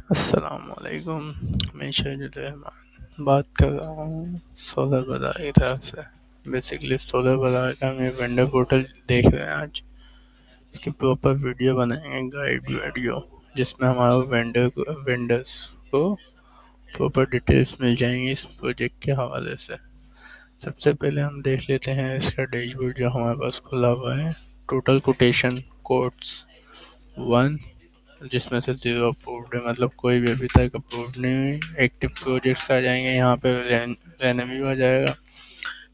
अस्सलामुअलैकुम। मैं शहीदुर रहमान बात कर रहा हूँ सोलर बाज़ार की तरफ से। बेसिकली सोलर बाज़ार का हम ये वेंडर पोर्टल देख रहे हैं आज। इसकी प्रॉपर वीडियो बनाएंगे, गाइड वीडियो, जिसमें हमारे वेंडर्स को प्रॉपर डिटेल्स मिल जाएंगी इस प्रोजेक्ट के हवाले से। सबसे पहले हम देख लेते हैं इसका डैशबोर्ड जो हमारे पास खुला हुआ है। टोटल कोटेशन कोड्स 1, जिसमें से 0 अप्रूव्ड है, मतलब कोई भी अभी तक अप्रूव्ड नहीं हुई। एक्टिव प्रोजेक्ट्स आ जाएंगे यहाँ पे, रेवेन्यू आ जाएगा,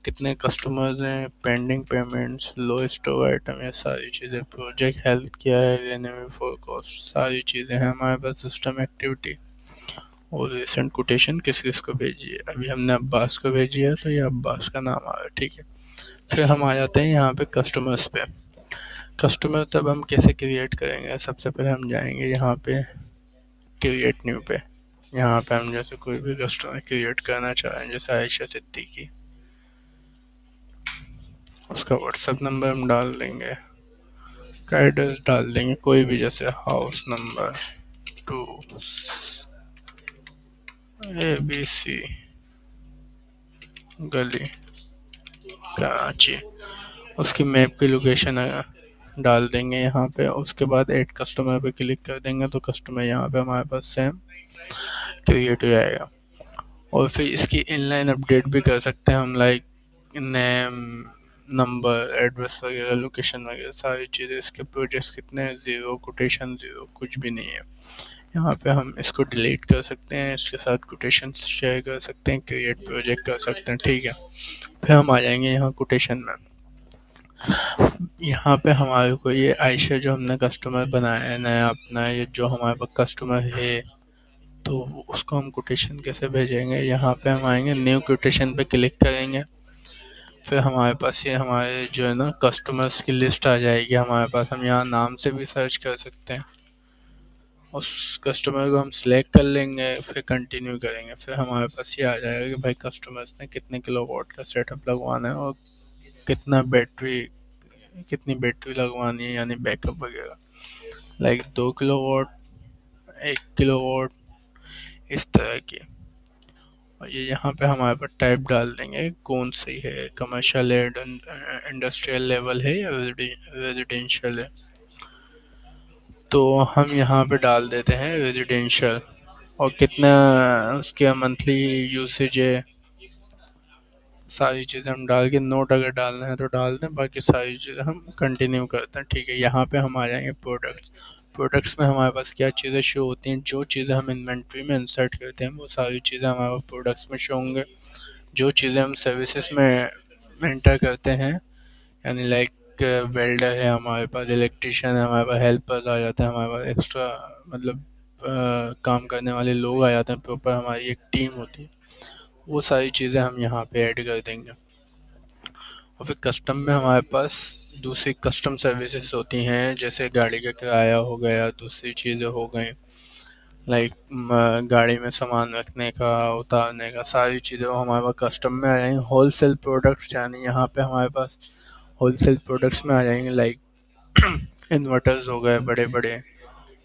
कितने कस्टमर्स हैं, पेंडिंग पेमेंट्स, लो स्टॉक आइटम, ये सारी चीज़ें, प्रोजेक्ट हेल्थ क्या है, रेवेन्यू फोरकास्ट, सारी चीज़ें हैं हमारे पास, सिस्टम एक्टिविटी और रिसेंट कोटेशन किस किस को भेजी है। अभी हमने अब्बास को भेजी है तो ये अब्बास का नाम आ रहा है, ठीक है। फिर हम आ जाते हैं यहाँ पे कस्टमर्स पे। कस्टमर तब हम कैसे क्रिएट करेंगे? सबसे पहले हम जाएंगे यहाँ पे क्रिएट न्यू पे। यहाँ पे हम जैसे कोई भी कस्टमर क्रिएट करना चाह रहे हैं, जैसे आयशा सिद्दीकी, उसका व्हाट्सएप नंबर हम डाल देंगे, का एड्रेस डाल देंगे, कोई भी, जैसे हाउस नंबर 2 ABC गली कराची, उसकी मैप की लोकेशन डाल देंगे यहाँ पे। उसके बाद ऐड कस्टमर पे क्लिक कर देंगे तो कस्टमर यहाँ पे हमारे पास सेम क्रिएट हो जाएगा। और फिर इसकी इनलाइन अपडेट भी कर सकते हैं हम, लाइक नेम, नंबर, एड्रेस वगैरह, लोकेशन वगैरह, सारी चीज़ें। इसके प्रोजेक्ट्स कितने हैं? 0, कोटेशन 0, कुछ भी नहीं है। यहाँ पे हम इसको डिलीट कर सकते हैं, इसके साथ कोटेशन शेयर कर सकते हैं, क्रिएट प्रोजेक्ट कर सकते हैं, ठीक है। फिर हम आ जाएंगे यहाँ कोटेशन में। यहाँ पे हमारे को ये आयशा जो हमने कस्टमर बनाया है नया अपना, ये जो हमारे पास कस्टमर है, तो उसको हम कोटेशन कैसे भेजेंगे? यहाँ पे हम आएंगे, न्यू कोटेशन पे क्लिक करेंगे। फिर हमारे पास ये हमारे जो है ना कस्टमर्स की लिस्ट आ जाएगी हमारे पास। हम यहाँ नाम से भी सर्च कर सकते हैं, उस कस्टमर को हम सिलेक्ट कर लेंगे, फिर कंटिन्यू करेंगे। फिर हमारे पास ये आ जाएगा कि भाई कस्टमर्स ने कितने किलो वाट का सेटअप लगवाना है और कितना बैटरी, कितनी बैटरी लगवानी है, यानी बैकअप वगैरह, like 2 kilowatt, 1 kilowatt, इस तरह की। और ये यहाँ पे हमारे पास टाइप डाल देंगे कौन सी है, कमर्शियल है, इंडस्ट्रियल लेवल है, या रेजिडेंशियल है। तो हम यहाँ पे डाल देते हैं रेजिडेंशियल। और कितना उसके मंथली यूसेज है, सारी चीज़ें हम डाल के, नोट अगर डालना है तो डाल दें, बाकी सारी चीज़ें हम कंटिन्यू करते हैं, ठीक है। यहाँ पे हम आ जाएंगे प्रोडक्ट्स। प्रोडक्ट्स में हमारे पास क्या चीज़ें शो होती हैं? जो चीज़ें हम इन्वेंट्री में इंसर्ट करते हैं वो सारी चीज़ें हमारे पास प्रोडक्ट्स में शो होंगे। जो चीज़ें हम सर्विसेज में एंटर करते हैं, यानी लाइक वेल्डर है हमारे पास, इलेक्ट्रिशियन है हमारे पास, हेल्पर्स आ जाते हैं हमारे पास, एक्स्ट्रा मतलब काम करने वाले लोग आ जाते हैं, प्रॉपर हमारी एक टीम होती है, वो सारी चीज़ें हम यहाँ पे ऐड कर देंगे। और फिर कस्टम में हमारे पास दूसरी कस्टम सर्विसेज होती हैं, जैसे गाड़ी का किराया हो गया, दूसरी चीज़ें हो गई, लाइक गाड़ी में सामान रखने का, उतारने का, सारी चीज़ें वो हमारे पास कस्टम में आ जाएंगी। होलसेल प्रोडक्ट्स, यानी यहाँ पे हमारे पास होलसेल प्रोडक्ट्स में आ जाएंगे, लाइक इन्वर्टर्स हो गए बड़े बड़े,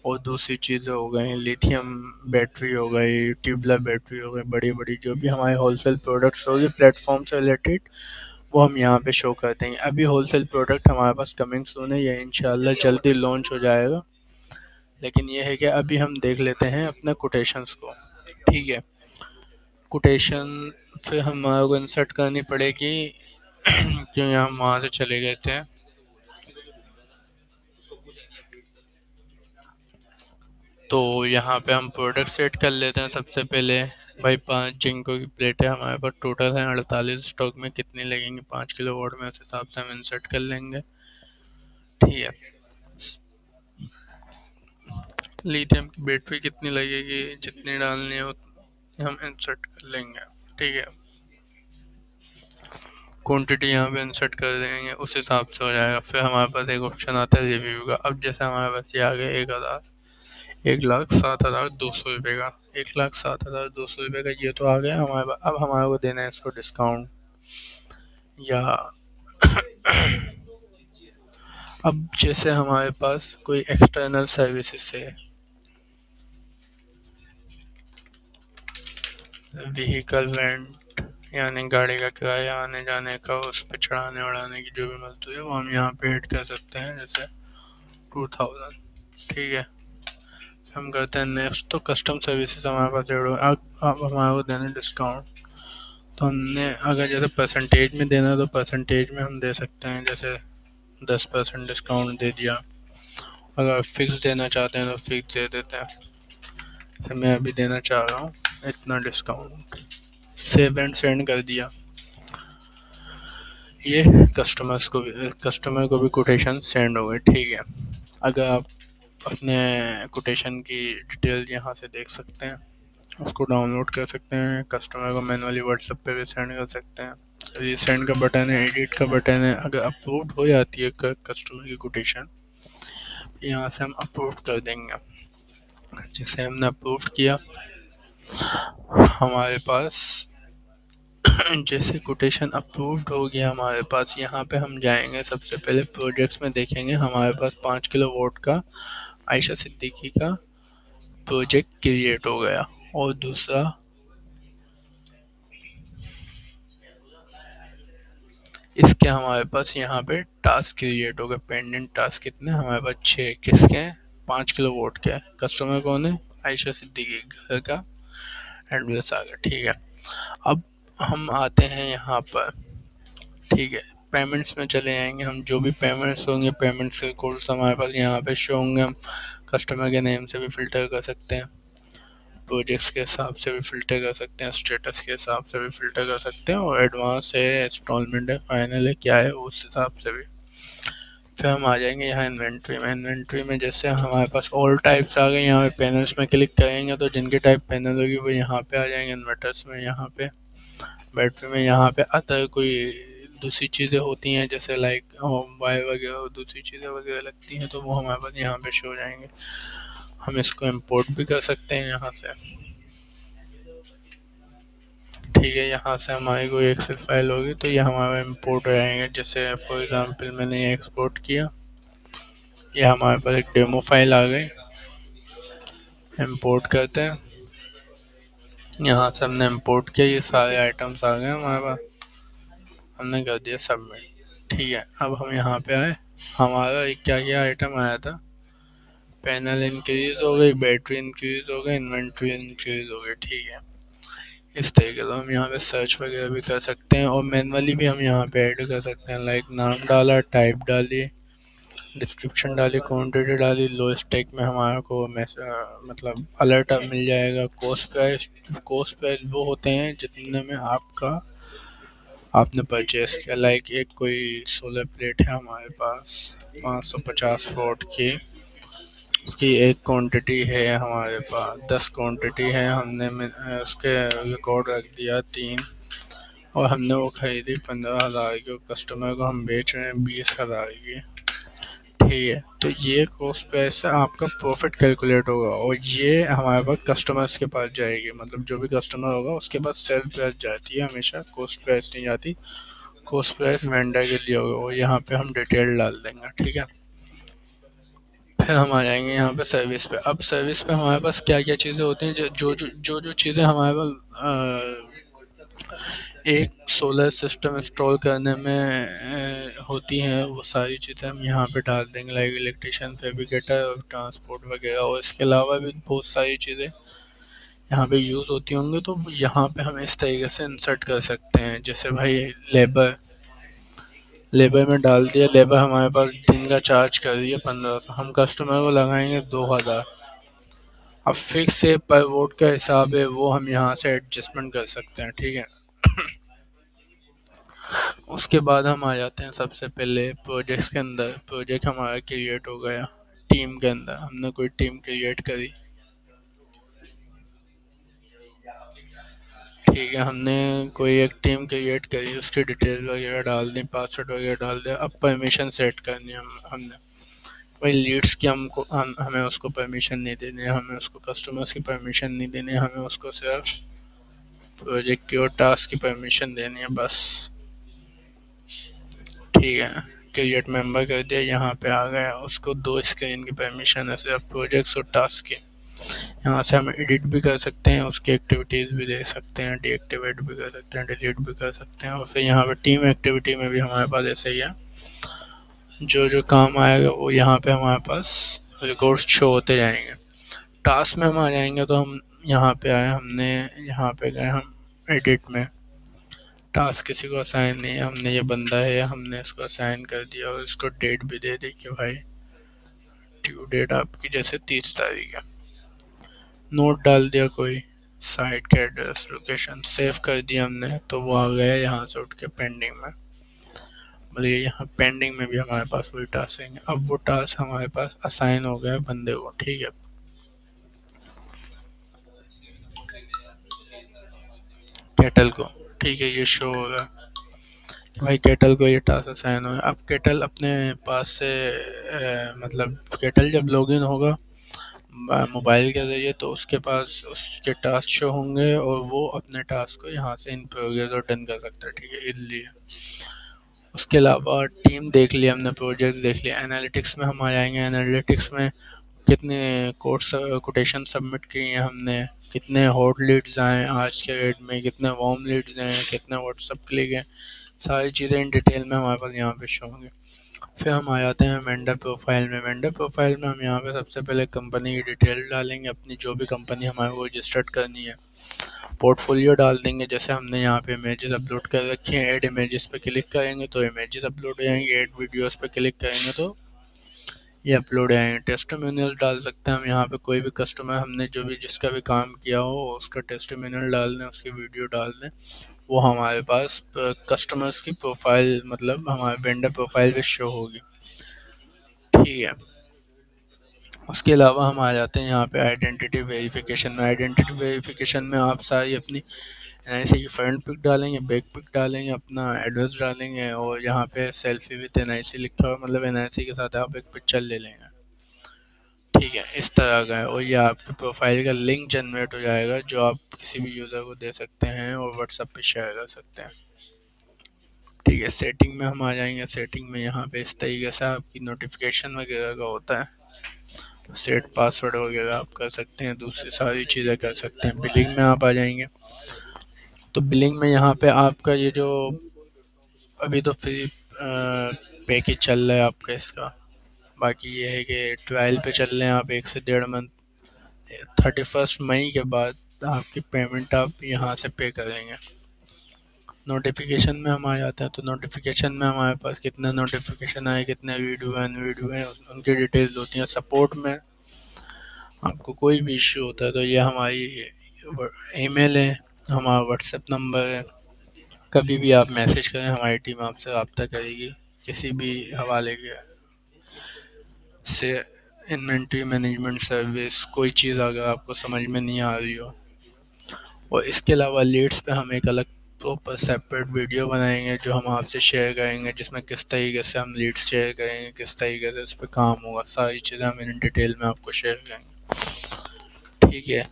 और दूसरी चीज़ें हो गई लिथियम बैटरी हो गई, ट्यूबुलर बैटरी हो गई, बड़ी बड़ी जो भी हमारे होलसेल प्रोडक्ट्स होगी प्लेटफॉर्म से रिलेटेड, वो हम यहाँ पे शो करते हैं। अभी होलसेल प्रोडक्ट हमारे पास कमिंग सून है, ये इंशाल्लाह जल्दी लॉन्च हो जाएगा। लेकिन ये है कि अभी हम देख लेते हैं अपने कोटेशंस को, ठीक है। कोटेशन फिर हमारे को इंसर्ट करनी पड़ेगी क्यों, यहाँ हम वहाँ से चले गए थे। तो यहाँ पे हम प्रोडक्ट सेट कर लेते हैं सबसे पहले। भाई 5 जिंको की प्लेटें हमारे पास टोटल हैं 48, स्टॉक में कितनी लगेंगी 5 किलो वाट में, उस हिसाब से हम इंसर्ट कर लेंगे, ठीक है। लिथियम की बैटरी कितनी लगेगी, जितनी डालनी है उतनी हम इंसर्ट कर लेंगे, ठीक है। क्वांटिटी यहाँ पे इंसर्ट कर देंगे, उस हिसाब से हो जाएगा। फिर हमारे पास एक ऑप्शन आता है रिव्यू का। अब जैसे हमारे पास ये आ गया 1,07,200 रुपये का, 1,07,200 रुपये का ये तो आ गया हमारे पास। अब हमारे को देना है इसको डिस्काउंट, या अब जैसे हमारे पास कोई एक्सटर्नल सर्विसेज है, व्हीकल रेंट यानी गाड़ी का किराया आने जाने का, उस पर चढ़ाने उड़ाने की जो भी मजदूरी है वो हम यहाँ पे ऐड कर सकते हैं, जैसे 2000। ठीक है, हम करते हैं नेक्स्ट। तो कस्टम सर्विसेज हमारे पास ऐड हो, अब हमारे को देना डिस्काउंट। तो हमने अगर जैसे परसेंटेज में देना है तो परसेंटेज में हम दे सकते हैं, जैसे 10% डिस्काउंट दे दिया। अगर फिक्स देना चाहते हैं तो फिक्स दे देते हैं, जैसे मैं अभी देना चाह रहा हूँ इतना डिस्काउंट, सेव एंड सेंड कर दिया। ये कस्टमर को भी कोटेशन सेंड हो गए। ठीक है, अगर आप अपने कोटेशन की डिटेल यहाँ से देख सकते हैं, उसको डाउनलोड कर सकते हैं, कस्टमर को मैनुअली व्हाट्सएप पे भी सेंड कर सकते हैं। रीसेंड का बटन है, एडिट का बटन है। अगर अप्रूव हो जाती है कस्टमर की कोटेशन, यहाँ से हम अप्रूव कर देंगे। जिसे हमने अप्रूव किया, हमारे पास जैसे कोटेशन अप्रूव्ड हो गया हमारे पास, यहाँ पे हम जाएंगे, सबसे पहले प्रोजेक्ट्स में देखेंगे हमारे पास 5 किलो वोट का आयशा सिद्दीकी का प्रोजेक्ट क्रिएट हो गया। और दूसरा, इसके हमारे पास यहाँ पे टास्क क्रिएट हो गए। पेंडेंट टास्क कितने हमारे पास? 6। किसके हैं? 5 किलो वोट के। कस्टमर कौन है? आयशा सिद्दीकी। घर का एड्रेस आ गया। ठीक है, अब हम आते हैं यहाँ पर। ठीक है, पेमेंट्स में चले जाएंगे हम। जो भी पेमेंट्स होंगे, पेमेंट्स के कोड्स हमारे पास यहाँ पे शो होंगे। हम कस्टमर के नेम से भी फिल्टर कर सकते हैं, प्रोजेक्ट्स के हिसाब से भी फिल्टर कर सकते हैं, स्टेटस के हिसाब से भी फिल्टर कर सकते हैं, और एडवांस है, इंस्टॉलमेंट है, फाइनल है, क्या है, उस हिसाब से भी। फिर हम आ जाएंगे यहाँ इन्वेंट्री में। इन्वेंट्री में जैसे हमारे पास ऑल टाइप्स आ गए, यहाँ पे पैनल्स में क्लिक करेंगे तो जिनकी टाइप पैनल होगी वो यहाँ पे आ जाएंगे। इन्वर्टर्स में यहाँ पे, बैटरी में यहाँ पे, अदर कोई दूसरी चीज़ें होती हैं जैसे लाइक वायर वगैरह और दूसरी चीज़ें वगैरह लगती हैं, तो वो हमारे पास यहाँ पे शो हो जाएंगे। हम इसको इंपोर्ट भी कर सकते हैं यहाँ से। ठीक है, यहाँ से हमारी कोई एक्सेल फाइल होगी तो ये हमारा इंपोर्ट हो जाएंगे। जैसे फॉर एग्जांपल मैंने ये एक्सपोर्ट किया, ये हमारे पास एक डेमो फाइल आ गई। इंपोर्ट करते हैं, यहाँ से हमने इंपोर्ट किया, ये सारे आइटम्स आ गए हमारे पास, हमने कर दिया सबमिट। ठीक है, अब हम यहाँ पे आए, हमारा एक क्या क्या आइटम आया था, पैनल इंक्रीज हो गई, बैटरी इंक्रीज हो गई, इन्वेंट्री इंक्रीज हो गई। ठीक है, इस तरीके से हम यहाँ पे सर्च वगैरह भी कर सकते हैं, और मैनुअली भी हम यहाँ पे ऐड कर सकते हैं। लाइक नाम डाला, टाइप डाली, डिस्क्रिप्शन डाली, क्वांटिटी डाली, लो स्टेक में हमारे को मतलब अलर्ट मिल जाएगा। कॉस्ट प्राइस वो होते हैं जितने में आपने परचेस किया। लाइक एक कोई सोलर प्लेट है हमारे पास 550 वोट की, उसकी एक क्वांटिटी है हमारे पास, 10 क्वांटिटी है, हमने उसके रिकॉर्ड रख दिया 3, और हमने वो खरीदी 15,000 की, और कस्टमर को हम बेच रहे हैं 20,000 की। ठीक है, तो ये कॉस्ट प्राइस से आपका प्रॉफिट कैलकुलेट होगा, और ये हमारे पास कस्टमर्स के पास जाएगी। मतलब जो भी कस्टमर होगा उसके पास सेल प्राइस जाती है हमेशा, कॉस्ट प्राइस नहीं जाती। कॉस्ट प्राइस वेंडर के लिए होगा, और यहाँ पे हम डिटेल डाल देंगे। ठीक है, फिर हम आ जाएंगे यहाँ पे सर्विस पे। अब सर्विस पे हमारे पास क्या क्या चीज़ें होती हैं, जो चीज़ें हमारे पास एक सोलर सिस्टम इंस्टॉल करने में होती हैं, वो सारी चीज़ें हम यहाँ पे डाल देंगे। लाइक इलेक्ट्रिशियन, फैब्रिकेटर और ट्रांसपोर्ट वगैरह, और इसके अलावा भी बहुत सारी चीज़ें यहाँ पे यूज़ होती होंगी, तो यहाँ पे हम इस तरीके से इंसर्ट कर सकते हैं। जैसे भाई लेबर, लेबर में डाल दिया, लेबर हमारे पास दिन का चार्ज कर रही है 1500, हम कस्टमर को लगाएंगे 2000। अब फिक्स से पर वोट का हिसाब है, वो हम यहाँ से एडजस्टमेंट कर सकते हैं। ठीक है, उसके बाद हम आ जाते हैं सबसे पहले प्रोजेक्ट्स के अंदर। प्रोजेक्ट हमारा क्रिएट हो गया, टीम के अंदर हमने कोई टीम क्रिएट करी। ठीक है, हमने कोई एक टीम क्रिएट करी, उसकी डिटेल वगैरह डाल दी, पासवर्ड वगैरह डाल दिया। अब परमिशन सेट करनी है हमने भाई लीड्स की, हमें उसको परमिशन नहीं देनी है, हमें उसको कस्टमर्स की परमिशन नहीं देनी है, हमें उसको सिर्फ प्रोजेक्ट की और टास्क की परमिशन देनी है बस। ठीक है, क्रिएट मेंबर कर दिया, यहाँ पे आ गया। उसको 2 स्क्रीन की परमिशन है, सिर्फ प्रोजेक्ट्स और टास्क की। यहाँ से हम एडिट भी कर सकते हैं, उसकी एक्टिविटीज़ भी देख सकते हैं, डीएक्टिवेट भी कर सकते हैं, डिलीट भी कर सकते हैं। और फिर यहाँ पे टीम एक्टिविटी में भी हमारे पास ऐसे ही है, जो जो काम आएगा वो यहाँ पे हमारे पास रिकॉर्ड्स शो होते जाएंगे। टास्क में हम आ जाएंगे तो हम यहाँ पे आए, हमने यहाँ पे गए हम एडिट में, टास्क किसी को असाइन नहीं है, हमने ये बंदा है हमने इसको असाइन कर दिया और इसको डेट भी दे दी कि भाई ड्यू डेट आपकी जैसे 30 तारीख है। नोट डाल दिया कोई, साइट का एड्रेस लोकेशन सेव कर दिया हमने, तो वो आ गया यहाँ से उठ के पेंडिंग में। मतलब यहाँ पेंडिंग में भी हमारे पास वही टास्क हैं। अब वो टास्क हमारे पास असाइन हो गया बंदे को, ठीक है। कैटल को, ठीक है, ये शो होगा भाई कैटल को ये टास्क असाइन हो गया। अब कैटल अपने पास से मतलब कैटल जब लॉगिन होगा मोबाइल के ज़रिए तो उसके पास उसके टास्क शो होंगे और वो अपने टास्क को यहाँ से इन प्रोग्रेस और डन कर सकता है, ठीक है, इसलिए। उसके अलावा टीम देख लिया हमने, प्रोजेक्ट देख लिया। एनालिटिक्स में हम आ जाएंगे, एनालिटिक्स में कितने कोर्स कोटेशन सबमिट किए हैं हमने, कितने हॉट लीड्स आए आज के रेट में, कितने वार्म लीड्स हैं, कितने व्हाट्सअप क्लिक हैं, सारी चीज़ें इन डिटेल में हमारे पास यहाँ पे शो होंगी। फिर हम आ जाते हैं वेंडर प्रोफाइल में। वेंडर प्रोफाइल में हम यहाँ पे सबसे पहले कंपनी की डिटेल डालेंगे, अपनी जो भी कंपनी हमारे को रजिस्टर्ड करनी है। पोर्टफोलियो डाल देंगे, जैसे हमने यहाँ पे इमेजेस अपलोड कर रखी हैं, ऐड इमेजेस पे क्लिक करेंगे तो इमेजेस अपलोड हो जाएंगे, ऐड वीडियोस पे क्लिक करेंगे तो ये अपलोड आएंगे। टेस्टिमोनियल डाल सकते हैं हम यहाँ पे, कोई भी कस्टमर हमने जो भी जिसका भी काम किया हो उसका टेस्टिमोनियल डाल दें, उसकी वीडियो डाल दें, वो हमारे पास कस्टमर्स की प्रोफाइल मतलब हमारे वेंडर प्रोफाइल पे शो होगी, ठीक है। उसके अलावा हम आ जाते हैं यहाँ पे आइडेंटिटी वेरिफिकेशन में। आइडेंटिटी वेरिफिकेशन में आप सारी अपनी एनआईसी की फ्रंट पिक डालेंगे, बैक पिक डालेंगे, अपना एड्रेस डालेंगे और यहाँ पे सेल्फी विद एनआईसी लिखा हुआ, मतलब एनआईसी के साथ आप एक पिक्चर ले लेंगे, ठीक है, इस तरह का है। और ये आपके प्रोफाइल का लिंक जनरेट हो जाएगा जो आप किसी भी यूज़र को दे सकते हैं और व्हाट्सएप पे शेयर कर सकते हैं, ठीक है। सेटिंग में हम आ जाएंगे, सेटिंग में यहाँ पे इस तरीके से आपकी नोटिफिकेशन वगैरह का होता है, सेट पासवर्ड वगैरह आप कर सकते हैं, दूसरी सारी चीज़ें कर सकते हैं। बिलिंग में आप आ जाएंगे तो बिलिंग में यहाँ पे आपका ये जो अभी तो फ्री पैकेज चल रहा है आपका इसका, बाकी ये है कि ट्रायल पे चल रहे हैं आप 1 से 1.5 मंथ। 31 मई के बाद आपकी पेमेंट आप यहाँ से पे करेंगे। नोटिफिकेशन में हम आ जाते हैं तो नोटिफिकेशन में हमारे पास कितने नोटिफिकेशन आए, कितने वीडियो हैं उनकी डिटेल्स होती हैं। सपोर्ट में आपको कोई भी इश्यू होता है तो ये हमारी ईमेल है, हमारा व्हाट्सएप नंबर है, कभी भी आप मैसेज करें हमारी टीम आपसे रब्ता करेगी किसी भी हवाले के से। इन्वेंट्री मैनेजमेंट सर्विस, कोई चीज़ अगर आपको समझ में नहीं आ रही हो। और इसके अलावा लीड्स पे हम एक अलग प्रॉपर सेपरेट वीडियो बनाएंगे जो हम आपसे शेयर करेंगे, जिसमें किस तरीके से हम लीड्स शेयर करेंगे, किस तरीके से इस पर काम होगा, सारी चीज़ें हम इन डिटेल में आपको शेयर करेंगे, ठीक है।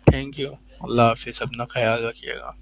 Thank you. अल्लाह हाफिज़, अपना ख्याल रखिएगा।